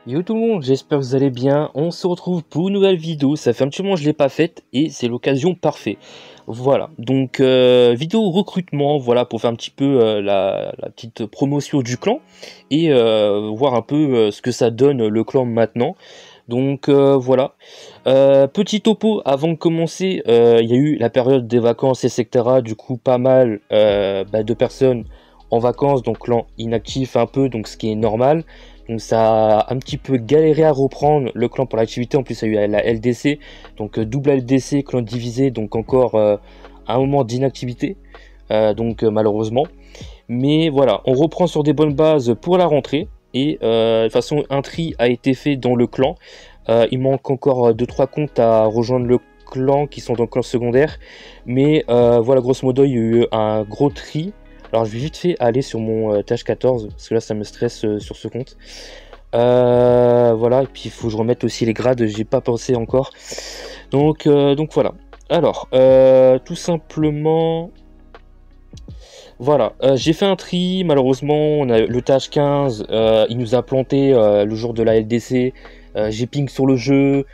Yo tout le monde, j'espère que vous allez bien. On se retrouve pour une nouvelle vidéo. Ça fait un petit moment que je l'ai pas faite et c'est l'occasion parfaite. Voilà, donc vidéo recrutement, voilà, pour faire un petit peu la petite promotion du clan et voir un peu ce que ça donne le clan maintenant. Donc voilà. Petit topo avant de commencer, il y a eu la période des vacances, etc. Du coup, pas mal de personnes en vacances, donc clan inactif un peu, donc ce qui est normal. Donc ça a un petit peu galéré à reprendre le clan pour l'activité. En plus, il y a eu la LDC, donc double LDC, clan divisé, donc encore un moment d'inactivité. Malheureusement. Mais voilà, on reprend sur des bonnes bases pour la rentrée. Et de toute façon, un tri a été fait dans le clan. Il manque encore deux trois comptes à rejoindre le clan qui sont dans le clan secondaire. Mais voilà, grosso modo, il y a eu un gros tri. Alors, je vais vite fait aller sur mon tâche 14, parce que là, ça me stresse sur ce compte. Voilà, et puis il faut que je remette aussi les grades, j'ai pas pensé encore. Donc voilà. Alors, tout simplement, voilà, j'ai fait un tri, malheureusement, on a le tâche 15, il nous a planté le jour de la LDC, j'ai ping sur le jeu,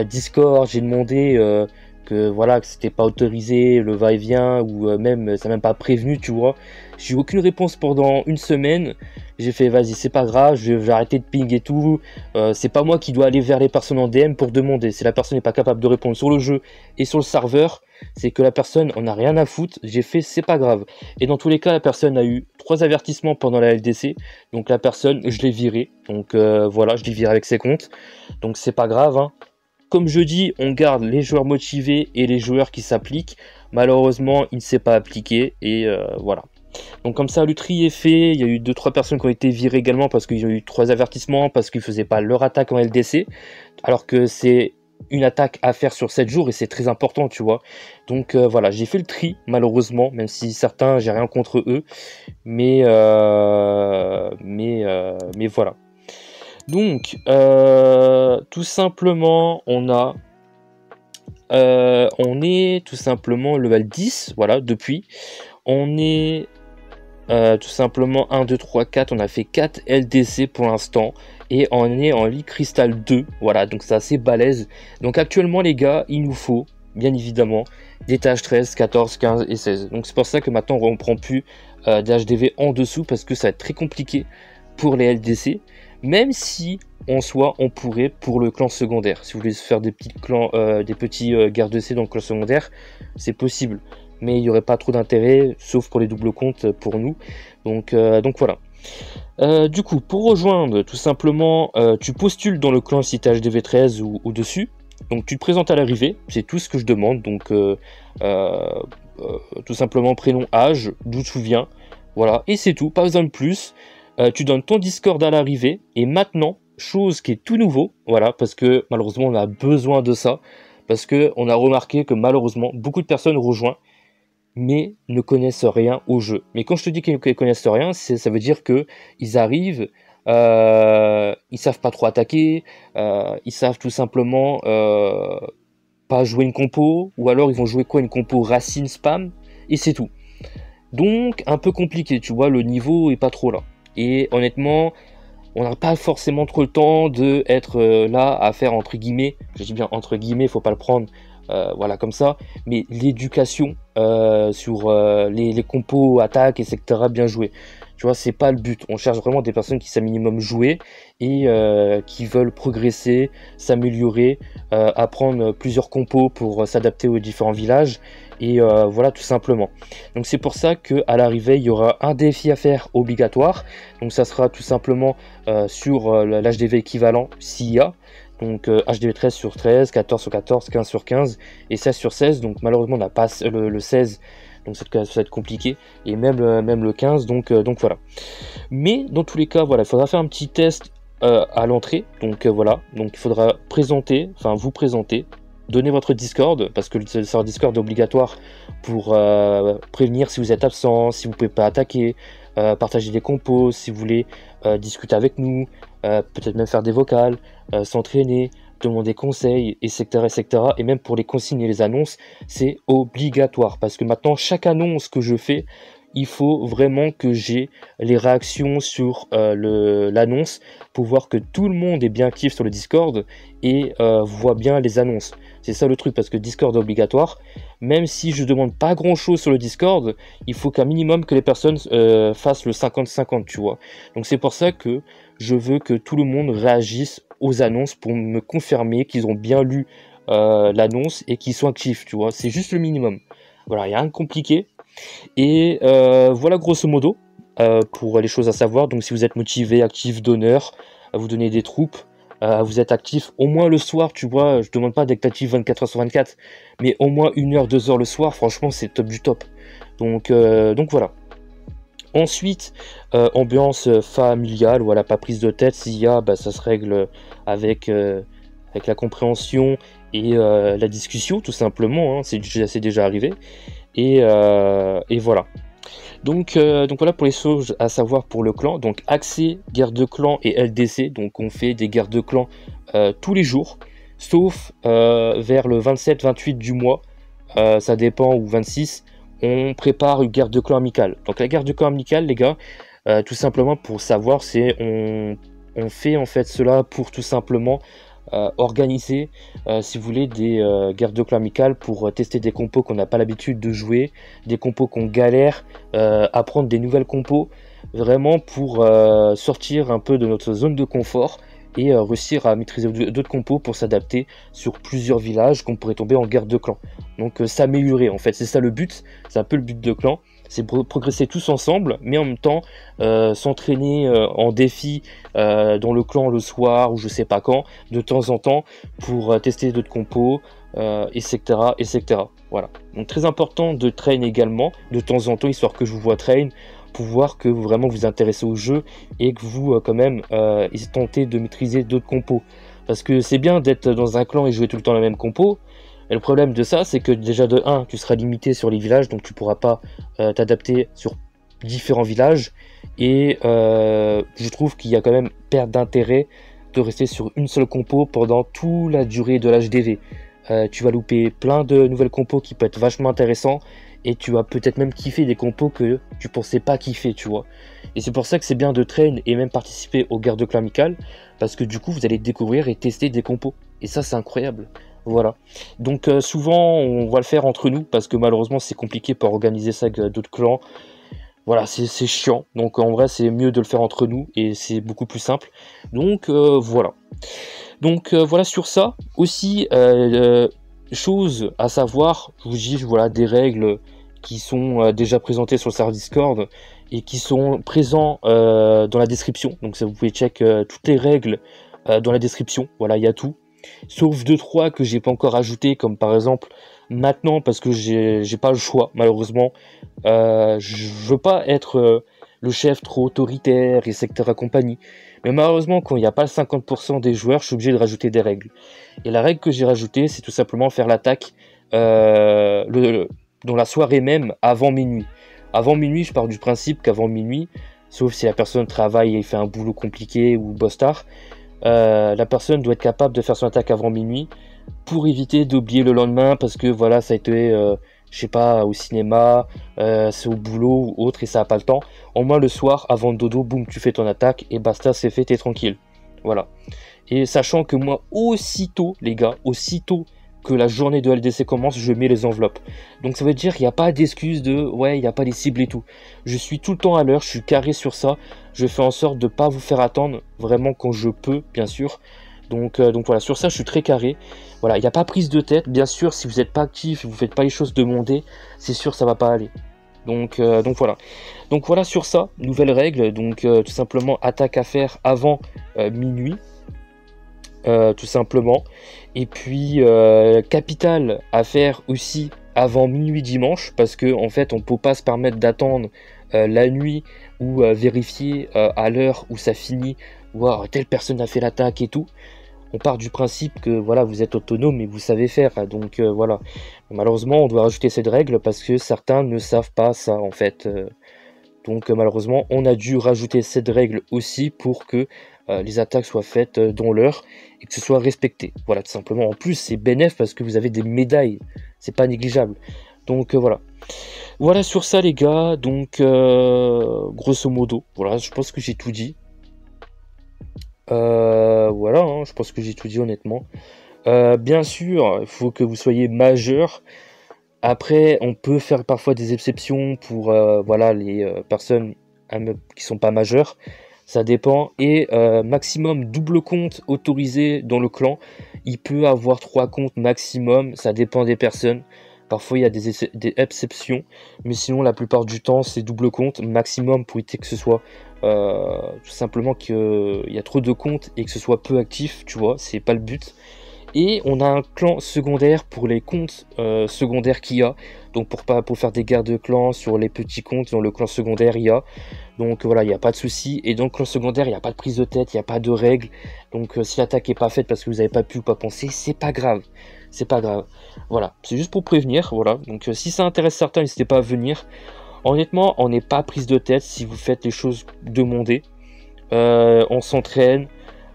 Discord, j'ai demandé que voilà que c'était pas autorisé, le va-et-vient, ou même, ça m'a même pas prévenu, tu vois. J'ai eu aucune réponse pendant une semaine, j'ai fait vas-y c'est pas grave, je vais arrêter de ping et tout, c'est pas moi qui dois aller vers les personnes en DM pour demander, si la personne n'est pas capable de répondre sur le jeu et sur le serveur, c'est que la personne en a rien à foutre, j'ai fait c'est pas grave. Et dans tous les cas, la personne a eu 3 avertissements pendant la LDC. Donc la personne, je l'ai virée. Donc voilà, je l'ai viré avec ses comptes. Donc c'est pas grave, hein. Comme je dis, on garde les joueurs motivés et les joueurs qui s'appliquent. Malheureusement, il ne s'est pas appliqué. Et voilà. Donc comme ça, le tri est fait. Il y a eu deux trois personnes qui ont été virées également parce qu'ils ont eu 3 avertissements, parce qu'ils ne faisaient pas leur attaque en LDC. Alors que c'est une attaque à faire sur 7 jours et c'est très important, tu vois. Donc voilà, j'ai fait le tri, malheureusement, même si certains, j'ai rien contre eux. Mais voilà. Donc, tout simplement, on est tout simplement level 10, voilà, depuis. On est tout simplement 1, 2, 3, 4. On a fait 4 LDC pour l'instant. Et on est en Ligue Crystal 2. Voilà, donc c'est assez balèze. Donc actuellement, les gars, il nous faut, bien évidemment, des tâches 13, 14, 15 et 16. Donc c'est pour ça que maintenant, on ne prend plus des HDV en dessous. Parce que ça va être très compliqué pour les LDC. Même si, en soi, on pourrait pour le clan secondaire. Si vous voulez faire des petits clans, des petits gardes C dans le clan secondaire, c'est possible. Mais il n'y aurait pas trop d'intérêt, sauf pour les doubles comptes pour nous. Donc voilà. Du coup, pour rejoindre, tout simplement, tu postules dans le clan si tu HDV13 ou au-dessus. Donc tu te présentes à l'arrivée, c'est tout ce que je demande. Donc tout simplement prénom, âge, d'où tu viens. Voilà, et c'est tout, pas besoin de plus. Tu donnes ton Discord à l'arrivée. Et maintenant, chose qui est tout nouveau, voilà, parce que malheureusement on a besoin de ça. Parce que on a remarqué que malheureusement, beaucoup de personnes rejoignent mais ne connaissent rien au jeu. Mais quand je te dis qu'ils ne connaissent rien, ça veut dire que ils arrivent, ils savent pas trop attaquer, ils savent tout simplement pas jouer une compo, ou alors ils vont jouer quoi, une compo racine spam, et c'est tout. Donc un peu compliqué, tu vois, le niveau est pas trop là. Et honnêtement, on n'a pas forcément trop le temps de être là à faire entre guillemets, je dis bien entre guillemets, faut pas le prendre voilà comme ça, mais l'éducation sur les compos, attaques, etc. bien joué. Tu vois, c'est pas le but. On cherche vraiment des personnes qui savent minimum jouer et qui veulent progresser, s'améliorer, apprendre plusieurs compos pour s'adapter aux différents villages. Et voilà, tout simplement. Donc c'est pour ça qu'à l'arrivée, il y aura un défi à faire obligatoire. Donc ça sera tout simplement sur l'HDV équivalent s'il y a. Donc HDV 13 sur 13, 14 sur 14, 15 sur 15 et 16 sur 16. Donc malheureusement on n'a pas le 16, donc ça va être compliqué. Et même le 15, donc voilà. Mais dans tous les cas, voilà, il faudra faire un petit test à l'entrée. Donc voilà, donc il faudra vous présenter, donner votre Discord, parce que le serveur Discord est obligatoire pour prévenir si vous êtes absent, si vous ne pouvez pas attaquer, partager des compos, si vous voulez discuter avec nous, peut-être même faire des vocales, s'entraîner, demander conseils, etc., etc. Et même pour les consignes et les annonces, c'est obligatoire. Parce que maintenant, chaque annonce que je fais, il faut vraiment que j'ai les réactions sur l'annonce pour voir que tout le monde est bien actif sur le Discord et voit bien les annonces. C'est ça le truc, parce que Discord est obligatoire. Même si je demande pas grand chose sur le Discord, il faut qu'un minimum que les personnes fassent le 50-50, tu vois. Donc c'est pour ça que je veux que tout le monde réagisse aux annonces pour me confirmer qu'ils ont bien lu l'annonce et qu'ils sont actifs, tu vois. C'est juste le minimum. Voilà, il n'y a rien de compliqué. Et voilà grosso modo pour les choses à savoir. Donc si vous êtes motivé, actif, donneur, vous donnez des troupes, vous êtes actif au moins le soir, tu vois, je demande pas d'être actif 24 heures sur 24, mais au moins 1 heure, 2 heures le soir, franchement c'est top du top. Donc voilà. Ensuite, ambiance familiale, voilà, pas prise de tête, s'il y a, bah, ça se règle avec, avec la compréhension et la discussion, tout simplement, hein, c'est déjà arrivé. Et voilà. Donc voilà pour les choses à savoir pour le clan. Donc accès, guerre de clan et LDC. Donc on fait des guerres de clan tous les jours, sauf vers le 27-28 du mois, ça dépend, ou 26, on prépare une guerre de clan amicale. Donc la guerre de clan amicale, les gars, tout simplement pour savoir, c'est on fait en fait cela pour tout simplement organiser, si vous voulez, des guerres de clan amicales pour tester des compos qu'on n'a pas l'habitude de jouer, des compos qu'on galère, apprendre des nouvelles compos, vraiment pour sortir un peu de notre zone de confort et réussir à maîtriser d'autres compos pour s'adapter sur plusieurs villages qu'on pourrait tomber en guerre de clan. Donc s'améliorer, en fait, c'est ça le but, c'est un peu le but de clan, c'est progresser tous ensemble, mais en même temps s'entraîner en défi dans le clan le soir ou je sais pas quand, de temps en temps, pour tester d'autres compos, etc., etc. Voilà. Donc très important de train également, de temps en temps, histoire que je vous vois train, pour voir que vous vraiment vous intéressez au jeu et que vous quand même tentez de maîtriser d'autres compos. Parce que c'est bien d'être dans un clan et jouer tout le temps la même compo. Et le problème de ça, c'est que déjà de 1, tu seras limité sur les villages, donc tu pourras pas t'adapter sur différents villages. Et je trouve qu'il y a quand même perte d'intérêt de rester sur une seule compo pendant toute la durée de l'HDV. Tu vas louper plein de nouvelles compos qui peuvent être vachement intéressants, et tu vas peut-être même kiffer des compos que tu pensais pas kiffer, tu vois. Et c'est pour ça que c'est bien de train et même participer aux guerres de clan amicales, parce que du coup vous allez découvrir et tester des compos. Et ça c'est incroyable. Voilà. Donc souvent on va le faire entre nous, parce que malheureusement c'est compliqué pour organiser ça avec d'autres clans. Voilà, c'est chiant. Donc en vrai c'est mieux de le faire entre nous et c'est beaucoup plus simple. Donc voilà. Donc voilà sur ça. Aussi, chose à savoir, je vous dis, voilà, des règles qui sont déjà présentées sur le serveur Discord et qui sont présents dans la description. Donc ça, vous pouvez check toutes les règles dans la description. Voilà, il y a tout. Sauf 2-3 que j'ai pas encore ajouté, comme par exemple maintenant, parce que j'ai pas le choix, malheureusement. Je veux pas être le chef trop autoritaire, etc. compagnie. Mais malheureusement, quand il n'y a pas 50% des joueurs, je suis obligé de rajouter des règles. Et la règle que j'ai rajoutée, c'est tout simplement faire l'attaque dans la soirée même, avant minuit. Avant minuit, je pars du principe qu'avant minuit, sauf si la personne travaille et fait un boulot compliqué ou bosse tard, la personne doit être capable de faire son attaque avant minuit pour éviter d'oublier le lendemain, parce que voilà, ça a été, je sais pas, au cinéma, c'est au boulot ou autre et ça a pas le temps. Au moins le soir, avant le dodo, boum, tu fais ton attaque et basta, c'est fait, t'es tranquille. Voilà. Et sachant que moi, aussitôt, les gars, aussitôt que la journée de LDC commence, je mets les enveloppes. Donc ça veut dire qu'il n'y a pas d'excuse de ouais, il n'y a pas les cibles et tout. Je suis tout le temps à l'heure, je suis carré sur ça. Je fais en sorte de ne pas vous faire attendre, vraiment quand je peux, bien sûr. Donc voilà, sur ça, je suis très carré. Voilà, il n'y a pas prise de tête. Bien sûr, si vous n'êtes pas actif et vous ne faites pas les choses demandées, c'est sûr, ça va pas aller. Donc voilà. Donc voilà sur ça, nouvelle règle. Donc tout simplement, attaque à faire avant minuit. Tout simplement. Et puis capital à faire aussi avant minuit dimanche, parce que en fait on peut pas se permettre d'attendre la nuit ou vérifier à l'heure où ça finit, voir telle personne a fait l'attaque et tout. On part du principe que voilà, vous êtes autonome et vous savez faire, donc voilà. Malheureusement on doit rajouter cette règle parce que certains ne savent pas ça en fait. Donc malheureusement on a dû rajouter cette règle aussi pour que les attaques soient faites dans l'heure et que ce soit respecté. Voilà, tout simplement. En plus c'est bénéf parce que vous avez des médailles, c'est pas négligeable. Donc voilà. Voilà sur ça les gars, donc grosso modo, voilà, je pense que j'ai tout dit. Voilà, hein, je pense que j'ai tout dit honnêtement. Bien sûr, il faut que vous soyez majeur. Après, on peut faire parfois des exceptions pour voilà, les personnes qui sont pas majeures. Ça dépend. Et maximum double compte autorisé dans le clan. Il peut avoir 3 comptes maximum. Ça dépend des personnes. Parfois, il y a des exceptions. Mais sinon, la plupart du temps, c'est double compte maximum pour éviter que ce soit tout simplement qu'il y a trop de comptes et que ce soit peu actif. Tu vois, c'est pas le but. Et on a un clan secondaire pour les comptes secondaires qu'il y a. Donc pour faire des guerres de clans sur les petits comptes dans le clan secondaire il y a. Donc voilà, il n'y a pas de souci. Et dans le clan secondaire, il n'y a pas de prise de tête, il n'y a pas de règles. Donc si l'attaque n'est pas faite parce que vous n'avez pas pu ou pas pensé, c'est pas grave. C'est pas grave. Voilà, c'est juste pour prévenir. Voilà. Donc si ça intéresse certains, n'hésitez pas à venir. Honnêtement, on n'est pas prise de tête si vous faites les choses demandées. On s'entraîne.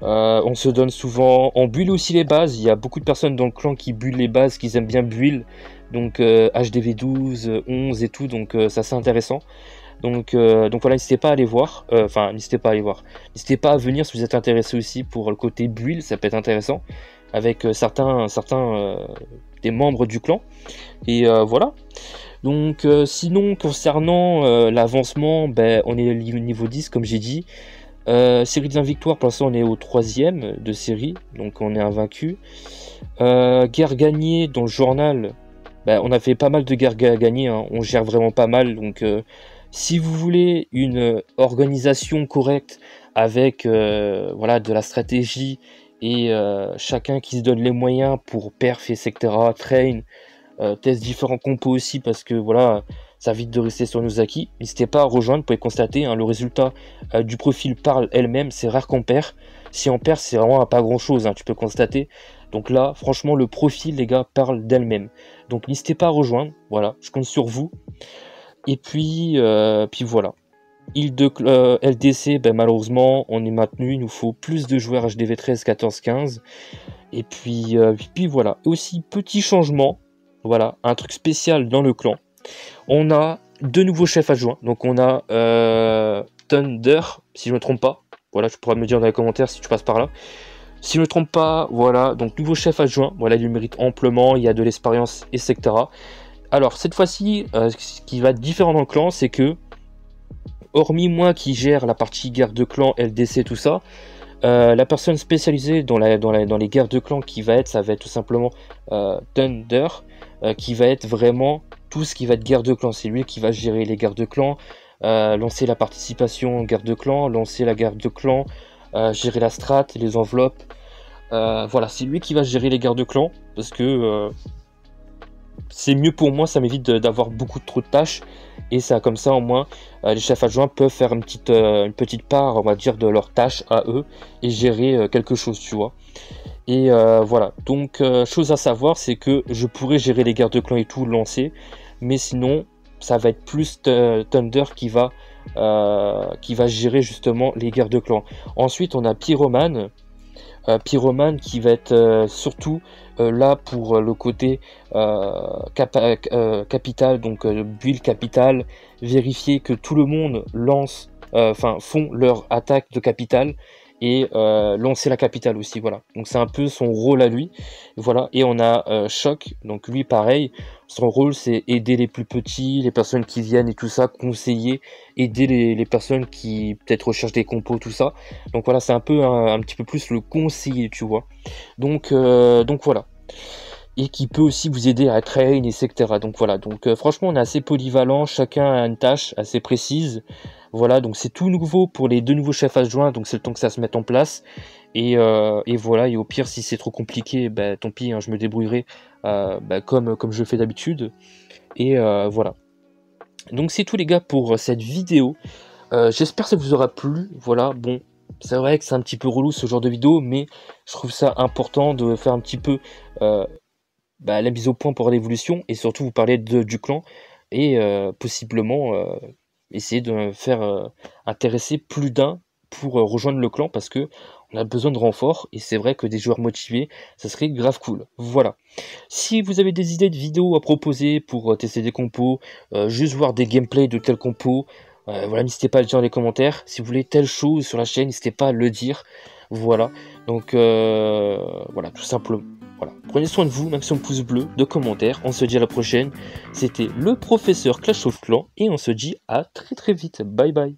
On se donne souvent, on build aussi les bases, il y a beaucoup de personnes dans le clan qui build les bases, qui aiment bien build, donc HDV 12, 11 et tout, donc ça c'est intéressant. Donc voilà, n'hésitez pas à aller voir, n'hésitez pas à aller voir, n'hésitez pas à venir si vous êtes intéressé aussi pour le côté build, ça peut être intéressant, avec certains des membres du clan, et voilà. Donc sinon concernant l'avancement, ben, on est au niveau 10 comme j'ai dit. Série de victoires, pour l'instant on est au 3e de série, donc on est invaincu. Guerre gagnée dans le journal, bah, on a fait pas mal de guerres gagnées, hein. On gère vraiment pas mal, donc si vous voulez une organisation correcte avec voilà, de la stratégie et chacun qui se donne les moyens pour perf, etc., train, teste différents compos aussi parce que voilà, ça évite de rester sur nos acquis. N'hésitez pas à rejoindre, vous pouvez constater, hein, le résultat du profil parle elle-même, c'est rare qu'on perd. Si on perd, c'est vraiment pas grand chose, hein, tu peux constater. Donc là, franchement, le profil, les gars, parle d'elle-même. Donc n'hésitez pas à rejoindre, voilà, je compte sur vous. Et puis voilà. Île de LDC, ben, malheureusement, on est maintenu, il nous faut plus de joueurs HDV 13, 14, 15. Et puis voilà. Et aussi, petit changement, voilà, un truc spécial dans le clan. On a 2 nouveaux chefs adjoints. Donc on a Thunder, si je ne me trompe pas. Voilà, tu pourras me dire dans les commentaires si tu passes par là. Si je ne me trompe pas, voilà, donc nouveau chef adjoint. Voilà, il le mérite amplement, il y a de l'expérience, etc. Alors cette fois-ci, ce qui va être différent dans le clan, c'est que, hormis moi qui gère la partie guerre de clan, LDC, tout ça, la personne spécialisée dans les guerres de clans ça va être tout simplement Thunder, qui va être vraiment tout ce qui va être guerre de clans. C'est lui qui va gérer les guerres de clans, lancer la participation en guerre de clans, lancer la guerre de clans, gérer la strat, les enveloppes. Voilà, c'est lui qui va gérer les guerres de clans parce que c'est mieux pour moi, ça m'évite d'avoir beaucoup trop de tâches et ça comme ça au moins les chefs adjoints peuvent faire une petite part, on va dire, de leurs tâches à eux et gérer quelque chose, tu vois. Et voilà, donc chose à savoir, c'est que je pourrais gérer les guerres de clans et tout, lancer, mais sinon ça va être plus Thunder qui va gérer justement les guerres de clans. Ensuite on a Pyroman. Pyroman qui va être surtout là pour le côté capital, donc build capital, vérifier que tout le monde font leur attaque de capital et lancer la capitale aussi, voilà. Donc c'est un peu son rôle à lui, voilà. Et on a Choc, donc lui pareil, son rôle c'est aider les plus petits, les personnes qui viennent et tout ça, conseiller, aider les personnes qui peut-être recherchent des compos, tout ça. Donc voilà, c'est un peu un petit peu plus le conseiller, tu vois. Donc voilà. Et qui peut aussi vous aider à train, etc. Donc voilà, donc franchement on est assez polyvalent, chacun a une tâche assez précise. Voilà, donc c'est tout nouveau pour les 2 nouveaux chefs adjoints, donc c'est le temps que ça se mette en place. Et voilà, et au pire si c'est trop compliqué, bah, tant pis, hein, je me débrouillerai comme je fais d'habitude. Et voilà. Donc c'est tout les gars pour cette vidéo. J'espère que ça vous aura plu. Voilà, bon, c'est vrai que c'est un petit peu relou ce genre de vidéo, mais je trouve ça important de faire un petit peu la mise au point pour l'évolution et surtout vous parler du clan et possiblement essayer de faire intéresser plus d'un pour rejoindre le clan parce que on a besoin de renforts, et c'est vrai que des joueurs motivés, ça serait grave cool. Voilà. Si vous avez des idées de vidéos à proposer pour tester des compos, juste voir des gameplays de tels compos, voilà, n'hésitez pas à le dire dans les commentaires. Si vous voulez telle chose sur la chaîne, n'hésitez pas à le dire. Voilà, donc voilà, tout simplement. Voilà. Prenez soin de vous, maximum pouce bleu, de commentaires. On se dit à la prochaine. C'était le professeur Clash of Clans et on se dit à très très vite. Bye bye.